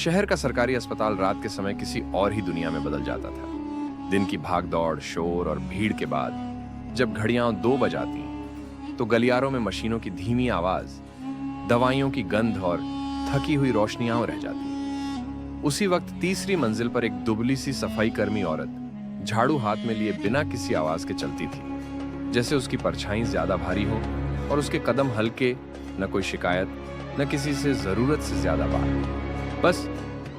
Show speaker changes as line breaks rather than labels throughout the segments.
शहर का सरकारी अस्पताल रात के समय किसी और ही दुनिया में बदल जाता था। दिन की भागदौड़, शोर और भीड़ के बाद जब घड़ियां 2 बजाती तो गलियारों में मशीनों की धीमी आवाज, दवाइयों की गंध और थकी हुई रोशनियां रह जाती। उसी वक्त तीसरी मंजिल पर एक दुबली सी सफाई कर्मी औरत झाड़ू हाथ में लिए बिना किसी आवाज के चलती थी, जैसे उसकी परछाई ज्यादा भारी हो और उसके कदम हल्के, न कोई शिकायत, न किसी से जरूरत से ज्यादा बात। बस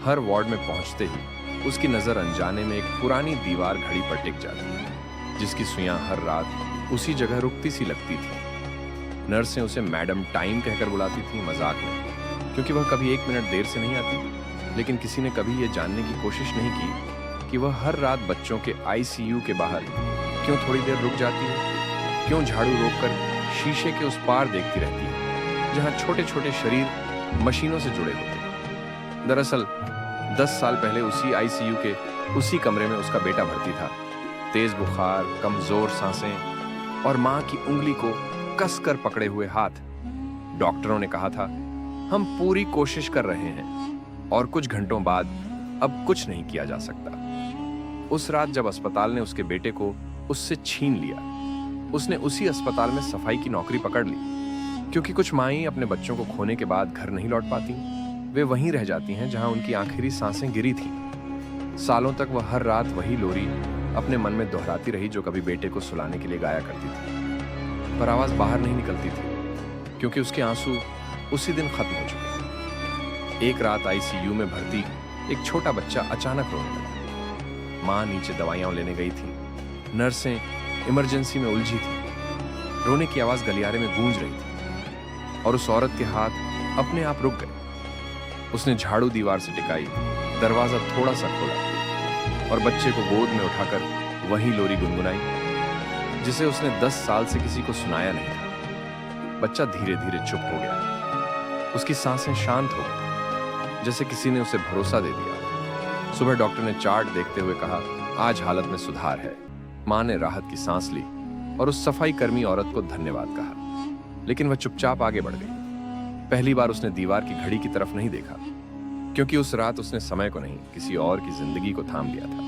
हर वार्ड में पहुंचते ही उसकी नजर अनजाने में एक पुरानी दीवार घड़ी पर टिक जाती, जिसकी सुइयां हर रात उसी जगह रुकती सी लगती थी। नर्सें उसे मैडम टाइम कहकर बुलाती थी मजाक में, क्योंकि वह कभी 1 मिनट देर से नहीं आती। लेकिन किसी ने कभी यह जानने की कोशिश नहीं की कि वह हर रात बच्चों के आईसीयू के बाहर क्यों थोड़ी देर रुक जाती है, क्यों झाड़ू रोककर शीशे के उस पार देखती रहती है जहां छोटे छोटे शरीर मशीनों से जुड़े होते हैं। दरअसल 10 साल पहले उसी आईसीयू के उसी कमरे में उसका बेटा भर्ती था। तेज बुखार, कमजोर सांसें और मां की उंगली को कसकर पकड़े हुए हाथ। डॉक्टरों ने कहा था, हम पूरी कोशिश कर रहे हैं और कुछ घंटों बाद अब कुछ नहीं किया जा सकता। उस रात जब अस्पताल ने उसके बेटे को उससे छीन लिया, उसने उसी अस्पताल में सफाई की नौकरी पकड़ ली, क्योंकि कुछ माएं अपने बच्चों को खोने के बाद घर नहीं लौट पाती। वे वहीं रह जाती हैं जहां उनकी आखिरी सांसें गिरी थीं। सालों तक वह हर रात वही लोरी अपने मन में दोहराती रही जो कभी बेटे को सुलाने के लिए गाया करती थी, पर आवाज बाहर नहीं निकलती थी, क्योंकि उसके आंसू उसी दिन खत्म हो चुके थे। एक रात आईसीयू में भर्ती एक छोटा बच्चा अचानक रोने लगा। मां नीचे दवाइयां लेने गई थी, नर्सें इमरजेंसी में उलझी थी। रोने की आवाज गलियारे में गूंज रही थी और उस औरत के हाथ अपने आप रुक गए। उसने झाड़ू दीवार से टिकाई, दरवाजा थोड़ा सा खोला और बच्चे को गोद में उठाकर वही लोरी गुनगुनाई, जिसे उसने 10 साल से किसी को सुनाया नहीं था। बच्चा धीरे धीरे चुप हो गया, उसकी सांसें शांत हो गई, जैसे किसी ने उसे भरोसा दे दिया। सुबह डॉक्टर ने चार्ट देखते हुए कहा, आज हालत में सुधार है। मां ने राहत की सांस ली और उस सफाई कर्मी औरत को धन्यवाद कहा, लेकिन वह चुपचाप आगे बढ़ गई। पहली बार उसने दीवार की घड़ी की तरफ नहीं देखा, क्योंकि उस रात उसने समय को नहीं, किसी और की जिंदगी को थाम लिया था।